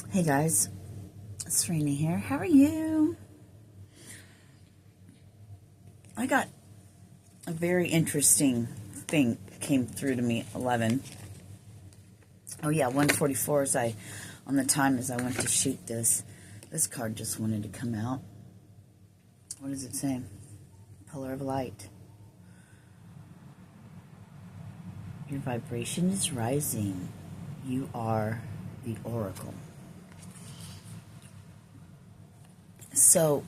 Hey guys, Sirena here. How are you? I got a very interesting thing that came through to me. 11. Oh yeah, 1:44 on the time as I went to shoot this. This card just wanted to come out. What does it say? Pillar of light. Your vibration is rising. You are the oracle. So,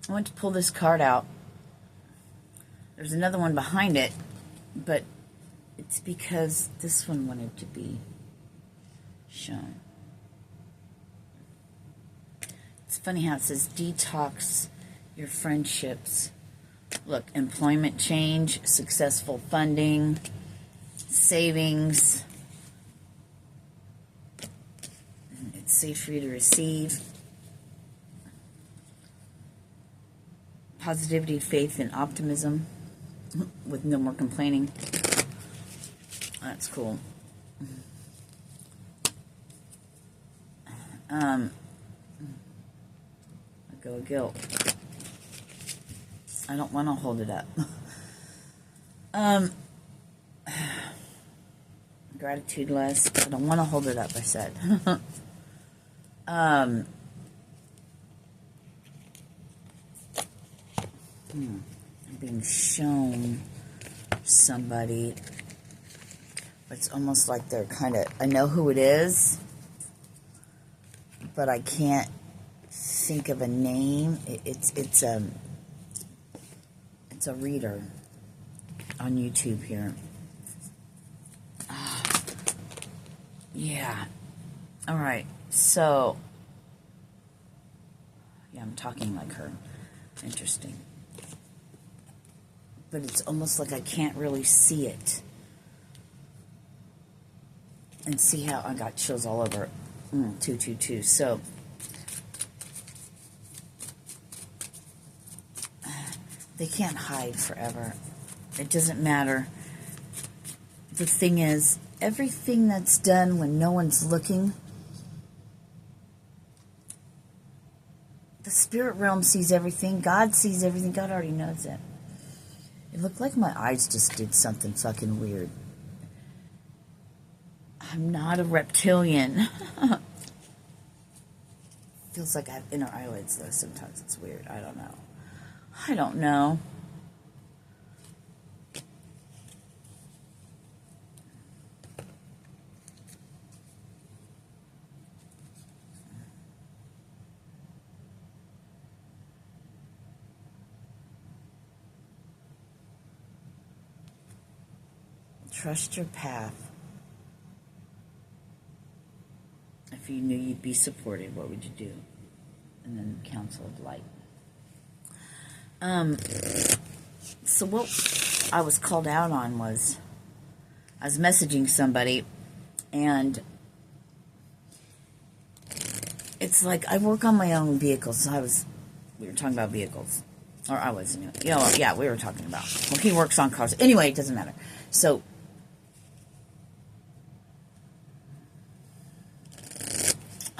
I went to pull this card out. There's another one behind it, but it's because this one wanted to be shown. It's funny how it says detox your friendships. Look, employment change, successful funding, savings. It's safe for you to receive. Positivity, faith, and optimism with no more complaining. That's cool. Let go of guilt. I don't want to hold it up. Gratitude less. I don't want to hold it up, I said. I'm being shown somebody. It's almost like they're kind of, I know who it is, but I can't think of a name. It's a reader on YouTube here. Yeah. All right. So, yeah, I'm talking like her. Interesting. But it's almost like I can't really see it. And see how I got chills all over. 222. So, they can't hide forever. It doesn't matter. The thing is, everything that's done when no one's looking, the spirit realm sees everything. God sees everything. God already knows it. It looked like my eyes just did something fucking weird. I'm not a reptilian. Feels like I have inner eyelids, though. Sometimes it's weird. I don't know. I don't know. Trust your path. If you knew you'd be supported, what would you do? And then counsel of light. So what I was called out on was, I was messaging somebody, and it's like I work on my own vehicles. So we were talking about vehicles. Or I wasn't. Yeah, we were talking about. Well, he works on cars. Anyway, it doesn't matter. So,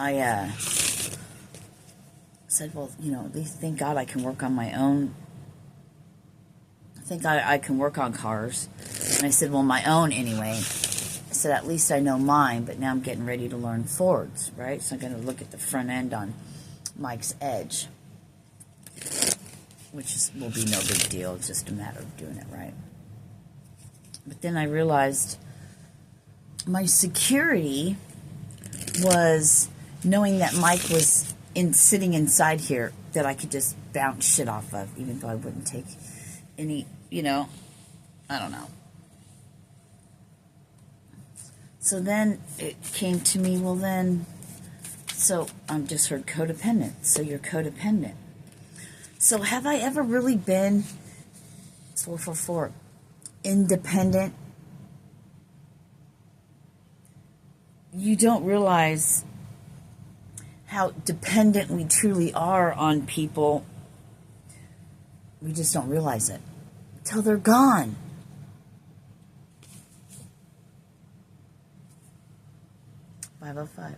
I said, well, thank God I can work on my own. Thank God I can work on cars. And I said, well, my own anyway. I said, at least I know mine, but now I'm getting ready to learn Ford's, right? So I'm going to look at the front end on Mike's Edge, which will be no big deal. It's just a matter of doing it right. But then I realized my security was knowing that Mike was sitting inside here, that I could just bounce shit off of, even though I wouldn't take any, I don't know. So then it came to me, so I'm just heard codependent. So you're codependent. So have I ever really been 444 independent? You don't realize how dependent we truly are on people. We just don't realize it till they're gone. 5:05.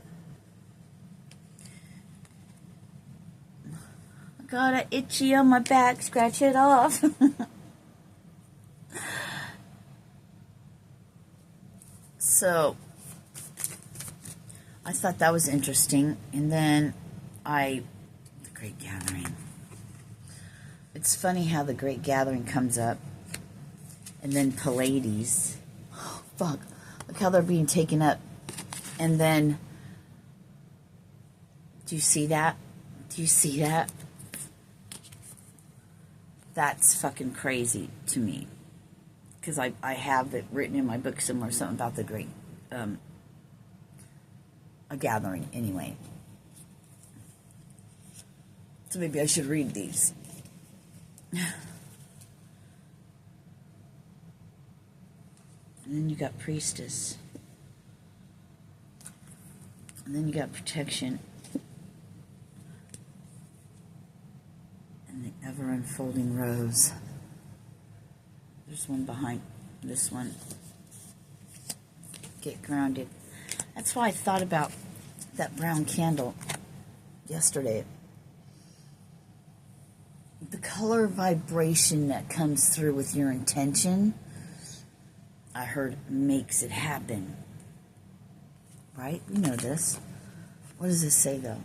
I got an itchy on my back. Scratch it off. So, I thought that was interesting. And then the Great Gathering. It's funny how the Great Gathering comes up. And then Pleiades. Oh, fuck. Look how they're being taken up. And then, do you see that? Do you see that? That's fucking crazy to me. Because I have it written in my book somewhere, something about the Great a Gathering, anyway. So maybe I should read these. And then you got Priestess. And then you got Protection. And the ever-unfolding Rose. There's one behind this one. Get grounded. That's why I thought about that brown candle yesterday. The color vibration that comes through with your intention, I heard, makes it happen. Right? We know this. What does this say, though?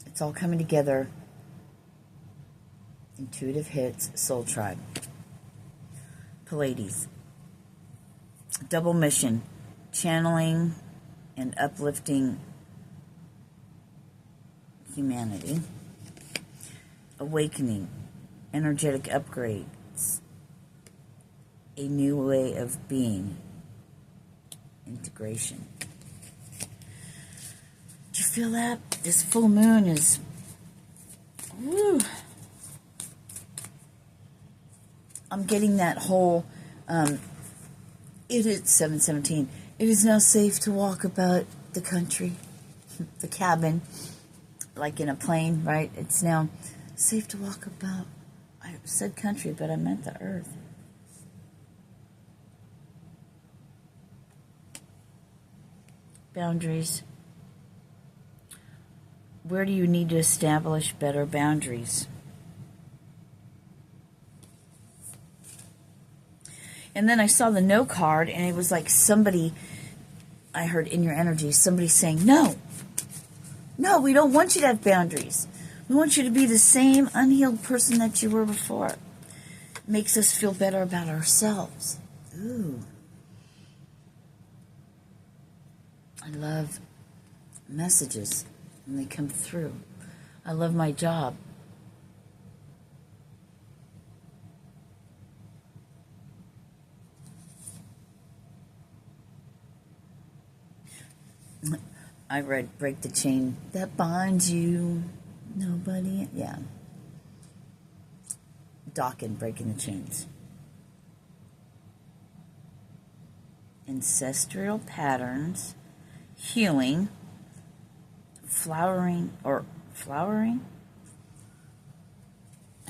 It's all coming together. Intuitive hits, Soul Tribe. Pleiades. Double mission. Channeling and uplifting humanity. Awakening. Energetic upgrades. A new way of being. Integration. Do you feel that? This full moon is... Woo! I'm getting that whole... it is 7:17. It is now safe to walk about the country. The cabin. Like in a plane, right? It's now safe to walk about... I said country, but I meant the earth. Boundaries. Where do you need to establish better boundaries? And then I saw the no card, and it was like somebody, I heard in your energy, somebody saying, no, we don't want you to have boundaries. We want you to be the same unhealed person that you were before. It makes us feel better about ourselves. Ooh. I love messages when they come through. I love my job. I read Break the Chain That Binds You. Nobody. Yeah. Dawkins, Breaking the Chains. Ancestral patterns. Healing. Flowering. I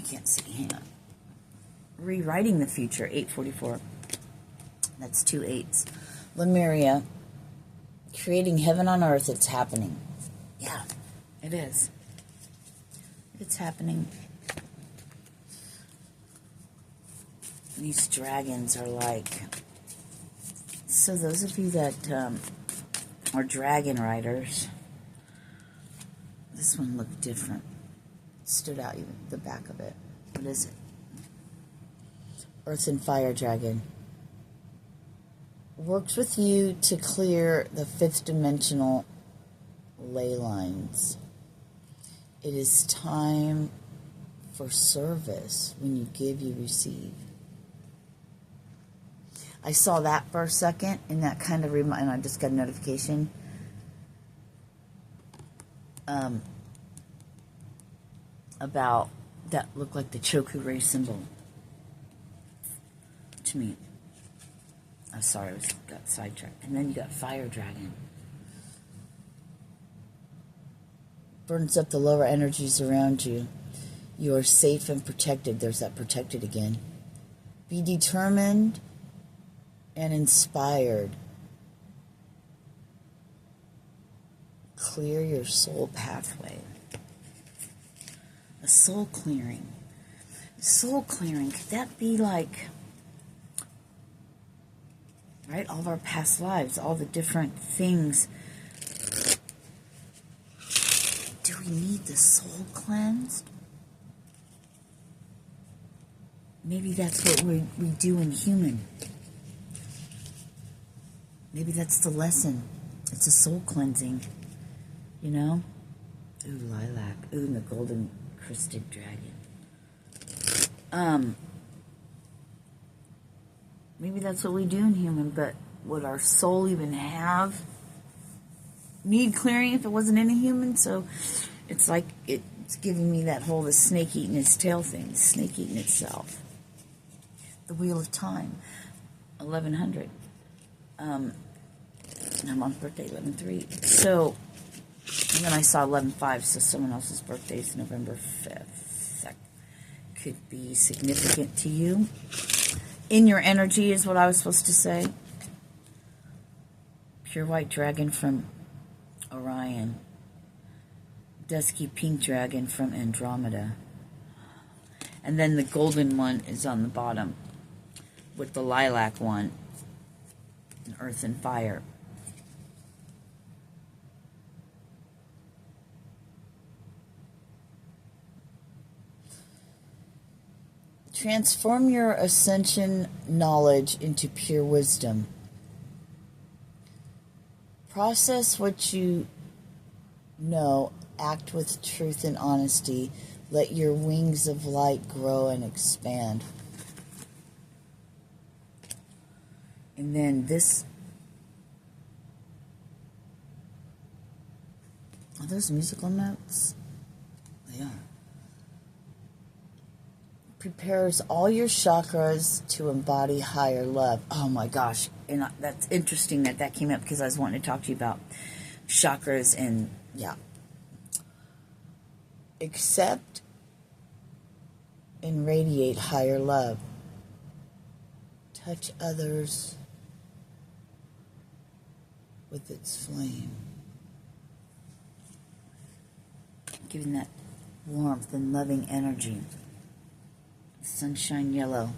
can't see. Hang on. Rewriting the Future. 844. That's 2 8s. Lemuria. Creating heaven on earth. It's happening. Yeah, it is. It's happening. These dragons are like... So those of you that are dragon riders, this one looked different. It stood out, even the back of it. What is it? Earth and Fire Dragon. Works with you to clear the 5th dimensional ley lines. It is time for service. When you give, you receive. I saw that for a second, and that kind of and I just got a notification. About that looked like the Choku Ray symbol to me. I'm sorry, I got sidetracked. And then you got Fire Dragon. Burns up the lower energies around you. You are safe and protected. There's that protected again. Be determined and inspired. clear your soul pathway. A soul clearing. Soul clearing, could that be like, right, all of our past lives, all the different things? Do we need the soul cleansed? Maybe that's what we do in human. Maybe that's the lesson. It's a soul cleansing, you know? Ooh, lilac. Ooh, and the golden crested dragon. Maybe that's what we do in human, but would our soul even need clearing if it wasn't in a human? So it's like it's giving me that whole the snake eating its tail thing, the snake eating itself. The Wheel of Time, 1100. And I'm on birthday, 11/3. So, and then I saw 11/5, so someone else's birthday is November 5th. That could be significant to you. In your energy is what I was supposed to say. Pure white dragon from Orion. Dusky pink dragon from Andromeda. And then the golden one is on the bottom with the lilac one. Earth and fire. Transform your ascension knowledge into pure wisdom. Process what you know. Act with truth and honesty. Let your wings of light grow and expand. And then this. Are those musical notes? They are. Prepares all your chakras to embody higher love. Oh my gosh. And that's interesting that came up because I was wanting to talk to you about chakras and, yeah. Accept and radiate higher love. Touch others with its flame. Giving that warmth and loving energy. Sunshine yellow.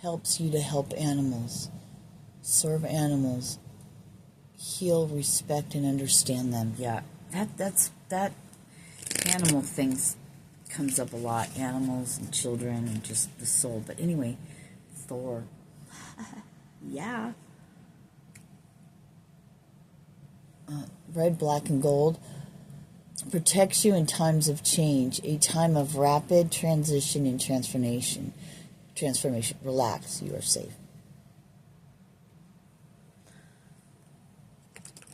Helps you to help animals, serve animals, heal, respect, and understand them. Yeah, that animal things comes up a lot. Animals and children and just the soul. But anyway, Thor. Yeah. Red, black, and gold protects you in times of change, a time of rapid transition and transformation. Relax, you are safe.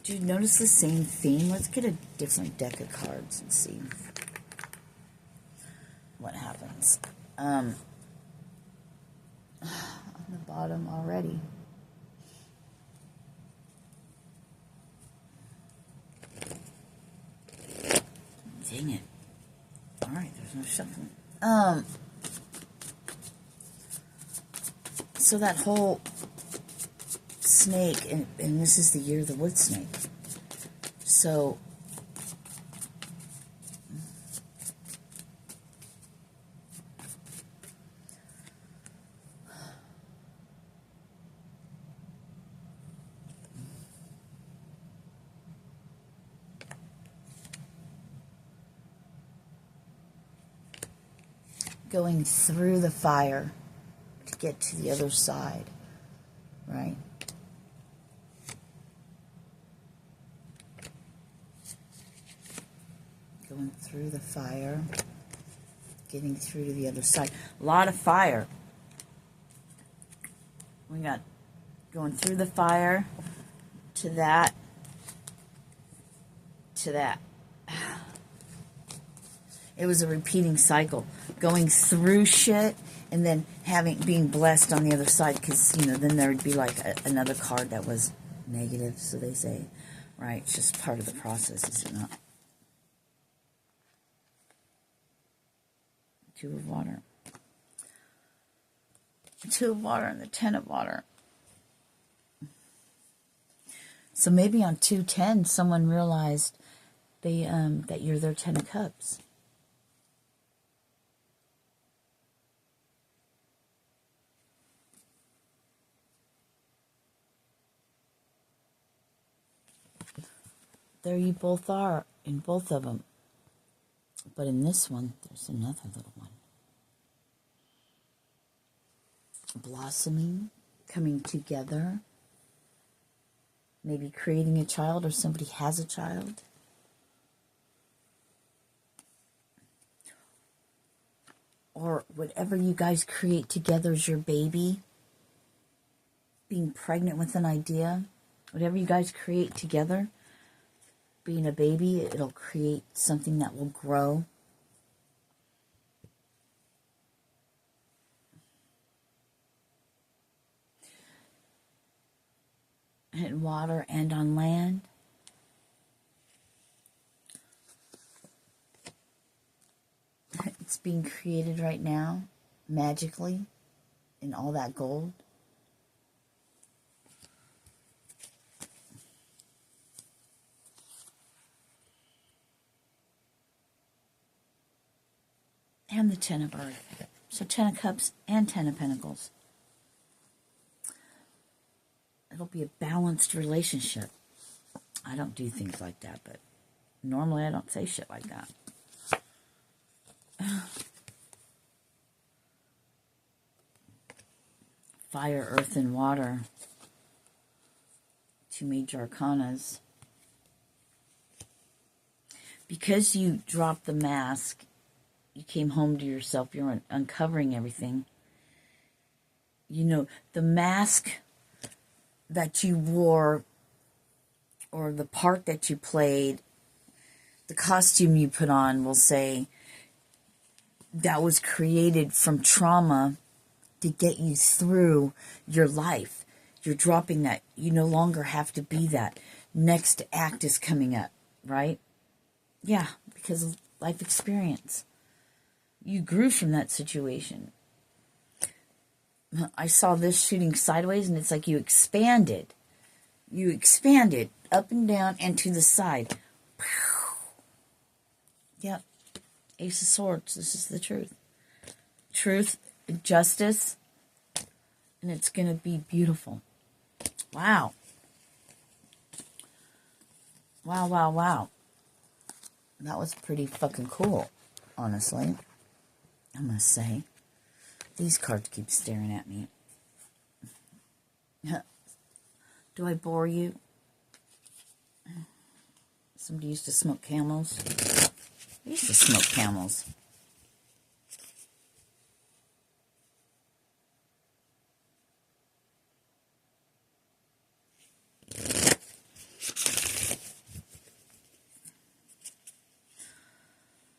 Do you notice the same theme? Let's get a different deck of cards and see what happens. On the bottom already. Dang it. Alright, there's no shuffling. So that whole snake, and this is the year of the wood snake. So, going through the fire to get to the other side, right? Going through the fire, getting through to the other side. A lot of fire. We got going through the fire to that, to that. It was a repeating cycle, going through shit and then being blessed on the other side, because, you know, then there would be like another card that was negative, so they say, right? It's just part of the process, is it not? Two of water. Two of Water and the Ten of Water. So maybe on 210, someone realized that you're their Ten of Cups. There you both are, in both of them. But in this one, there's another little one. Blossoming, coming together. Maybe creating a child, or somebody has a child. Or whatever you guys create together is your baby. Being pregnant with an idea. Whatever you guys create together, being a baby, it'll create something that will grow. In water and on land. It's being created right now, magically, in all that gold. And the Ten of Earth. So 10 of Cups and 10 of Pentacles. It'll be a balanced relationship. I don't do things like that, but normally I don't say shit like that. Fire, Earth, and Water. Two major arcanas. Because you dropped the mask, you came home to yourself, you're uncovering everything. You know, the mask that you wore, or the part that you played, the costume you put on, will say, that was created from trauma to get you through your life. You're dropping that. You no longer have to be that. Next act is coming up, right? Yeah, because of life experience. You grew from that situation. I saw this shooting sideways, and it's like you expanded. You expanded up and down and to the side. Yep. Ace of Swords. This is the truth. Truth, justice, and it's going to be beautiful. Wow. Wow, wow, wow. That was pretty fucking cool, honestly. I must say. These cards keep staring at me. Do I bore you? Somebody used to smoke Camels. I used to smoke Camels.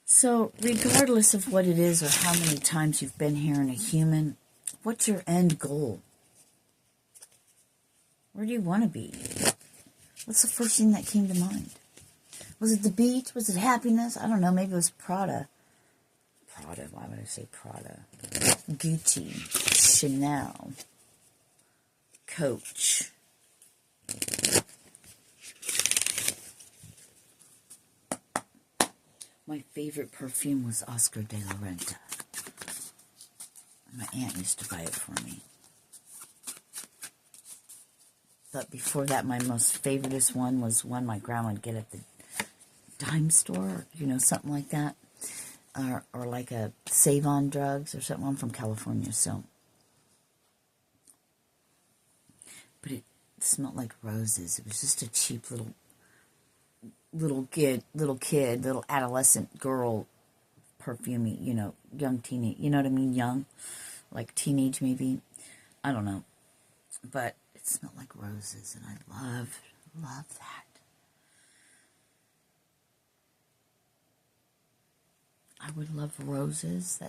So, regardless of what it is or how many times you've been here in a human, what's your end goal? Where do you want to be? What's the first thing that came to mind? Was it the beach? Was it happiness? I don't know. Maybe it was Prada. Prada. Why would I say Prada? Gucci. Chanel. Coach. My favorite perfume was Oscar de la Renta. My aunt used to buy it for me. But before that, my most favoriteest one was one my grandma would get at the dime store, you know, something like that. Or like a Save On Drugs or something. I'm from California, so. But it smelled like roses. It was just a cheap little adolescent girl perfume, you know, young teenage, you know what I mean? Young, like teenage maybe. I don't know. But it smelled like roses, and I love that. I would love roses,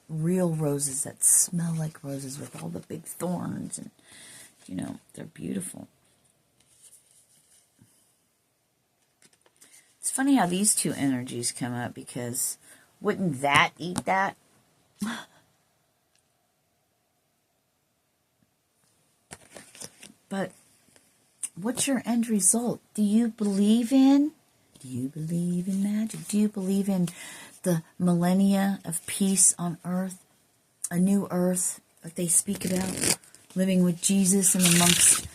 real roses that smell like roses with all the big thorns, and, you know, they're beautiful. It's funny how these two energies come up, because wouldn't that eat that? But what's your end result? Do you believe in magic? Do you believe in the millennia of peace on earth? A new earth that they speak about? Living with Jesus and amongst,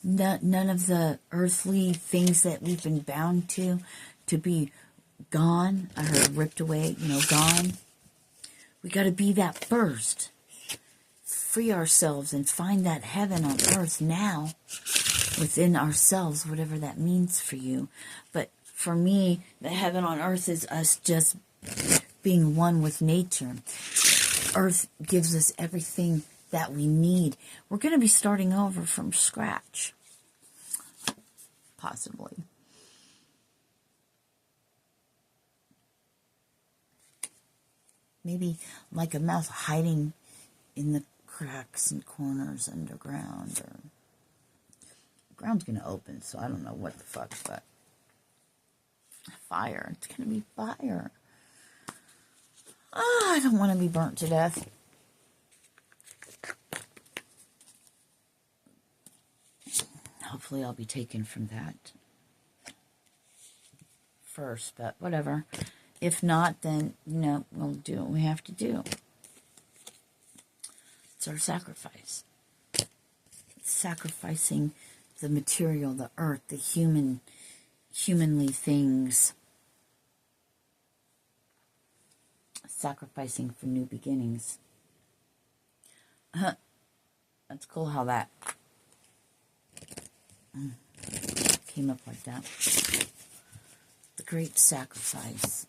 none of the earthly things that we've been bound to be gone. I heard ripped away, gone. We got to be that first. Free ourselves and find that heaven on earth now within ourselves, whatever that means for you. But for me, the heaven on earth is us just being one with nature. Earth gives us everything that we need. We're going to be starting over from scratch. Possibly. Maybe like a mouse hiding in the cracks and corners underground, or the ground's gonna open, so I don't know what the fuck, but fire. It's gonna be fire. Oh, I don't want to be burnt to death. Hopefully I'll be taken from that first, but whatever. If not, then, we'll do what we have to do. It's our sacrifice. Sacrificing the material, the earth, the humanly things. Sacrificing for new beginnings. That's cool how that came up like that. The great sacrifice.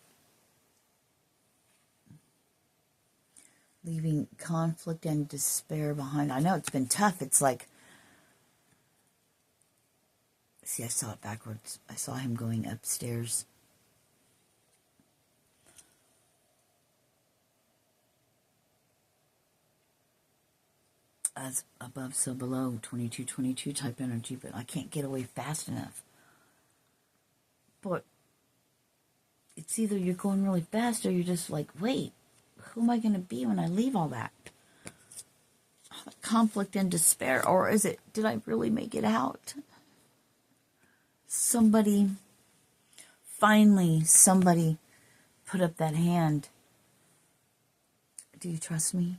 Leaving conflict and despair behind. I know it's been tough. It's like, see, I saw it backwards. I saw him going upstairs. As above, so below, 2222 type energy, but I can't get away fast enough. But it's either you're going really fast or you're just like, wait, who am I going to be when I leave all that? Conflict and despair. Or is it, did I really make it out? Finally, somebody put up that hand. Do you trust me?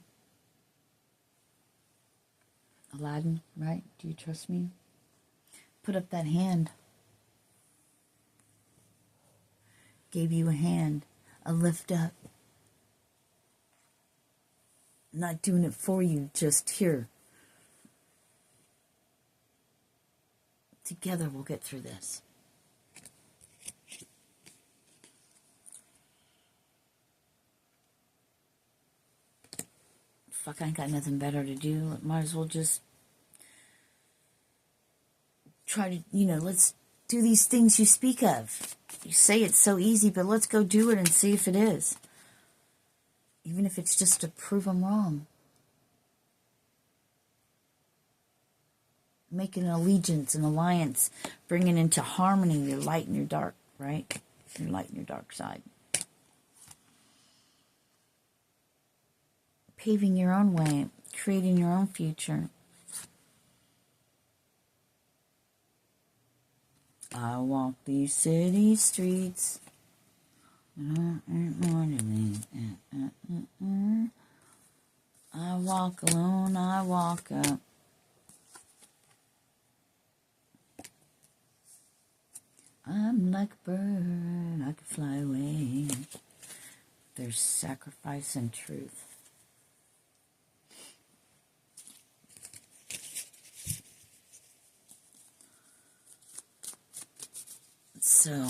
Aladdin, right? Do you trust me? Put up that hand. Gave you a hand, a lift up. Not doing it for you, just here. Together we'll get through this. Fuck, I ain't got nothing better to do. Might as well just try to, let's do these things you speak of. You say it's so easy, but let's go do it and see if it is. Even if it's just to prove them wrong. Making an allegiance, an alliance, bringing into harmony your light and your dark, right? Your light and your dark side. Paving your own way, creating your own future. I walk these city streets. I walk alone, I walk up. I'm like a bird, I could fly away. There's sacrifice and truth. So,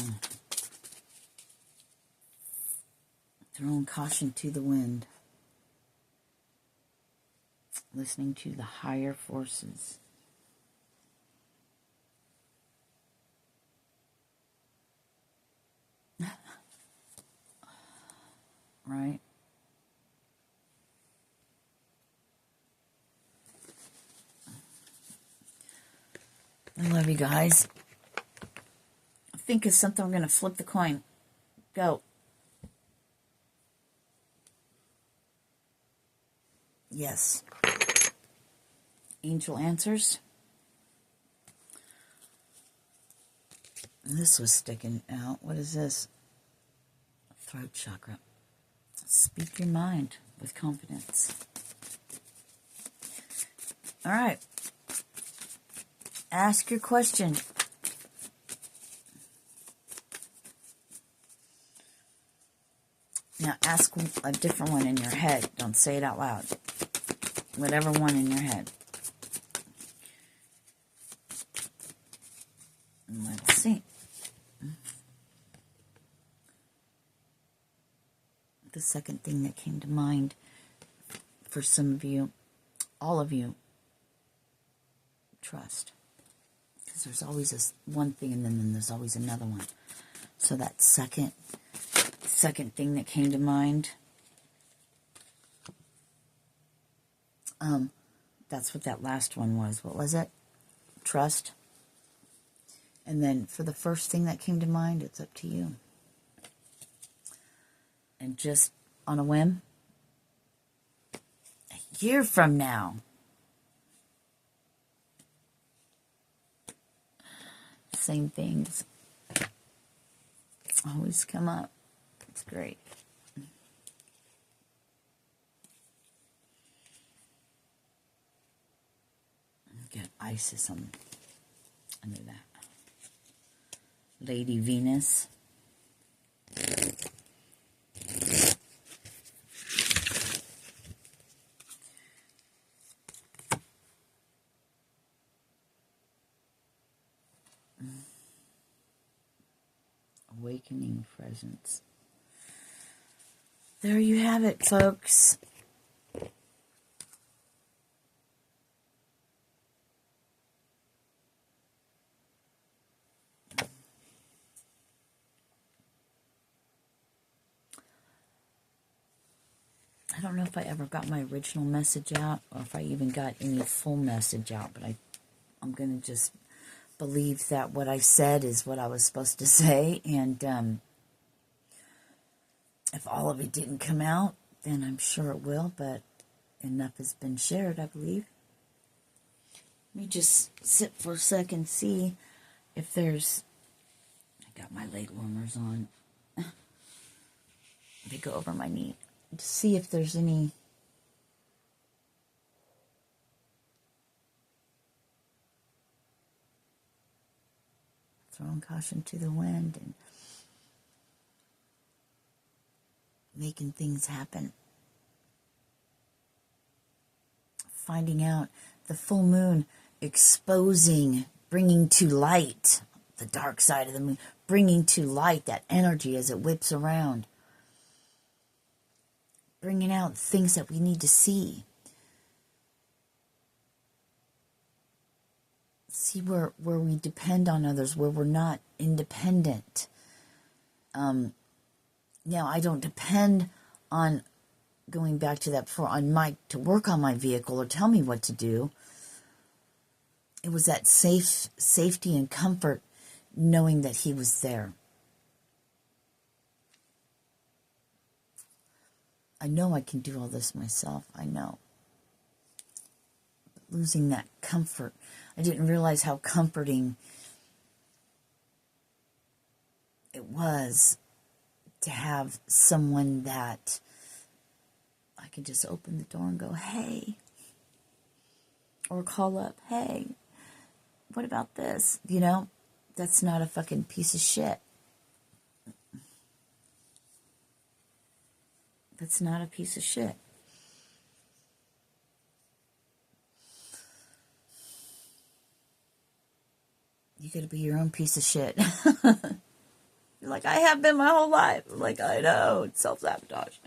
throwing caution to the wind. Listening to the higher forces. Right? I love you guys. Think of something. We're going to flip the coin. Go. Yes. Angel answers. This was sticking out. What is this? Throat chakra. Speak your mind with confidence. All right. Ask your question. Now ask a different one in your head. Don't say it out loud. Whatever one in your head. And let's see. The second thing that came to mind for some of you, all of you, trust. Because there's always this one thing and then there's always another one. So that second thing that came to mind, that's what that last one was. What was it? Trust. And then for the first thing that came to mind, it's up to you. And just on a whim, a year from now, same things always come up. It's great. Get Isis under that. Lady Venus. Awakening presence. There you have it, folks. I don't know if I ever got my original message out or if I even got any full message out, but I'm going to just believe that what I said is what I was supposed to say, and if all of it didn't come out, then I'm sure it will, but enough has been shared, I believe. Let me just sit for a second, see if there's... I got my leg warmers on. They go over my knee. To see if there's any... Throwing caution to the wind and making things happen. Finding out the full moon, exposing, bringing to light the dark side of the moon, bringing to light that energy as it whips around. Bringing out things that we need to see. See where we depend on others, where we're not independent. Now, I don't depend on, going back to that before, on Mike to work on my vehicle or tell me what to do. It was that safety and comfort knowing that he was there. I know I can do all this myself. I know. But losing that comfort, I didn't realize how comforting it was to have someone that I could just open the door and go, hey, or call up, hey, what about this? You know, that's not a fucking piece of shit. That's not a piece of shit. You gotta be your own piece of shit. You're like, I have been my whole life. I'm like, I know, it's self-sabotage.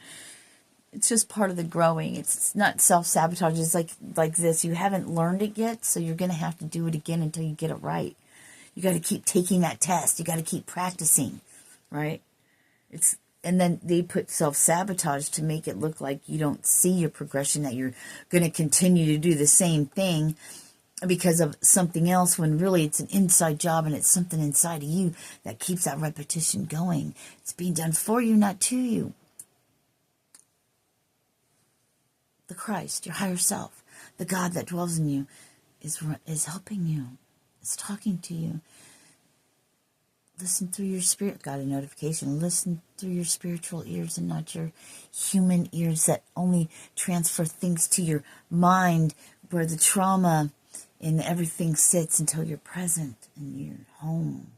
It's just part of the growing. It's not self-sabotage. It's like this. You haven't learned it yet, so you're going to have to do it again until you get it right. You got to keep taking that test. You got to keep practicing, right? And then they put self-sabotage to make it look like you don't see your progression, that you're going to continue to do the same thing because of something else, when really it's an inside job and it's something inside of you that keeps that repetition going. It's being done for you, not to you. The Christ, your higher self, the God that dwells in you is helping you, is talking to you. Listen through your spirit. Got a notification. Listen through your spiritual ears and not your human ears that only transfer things to your mind where the trauma and everything sits until you're present in your home.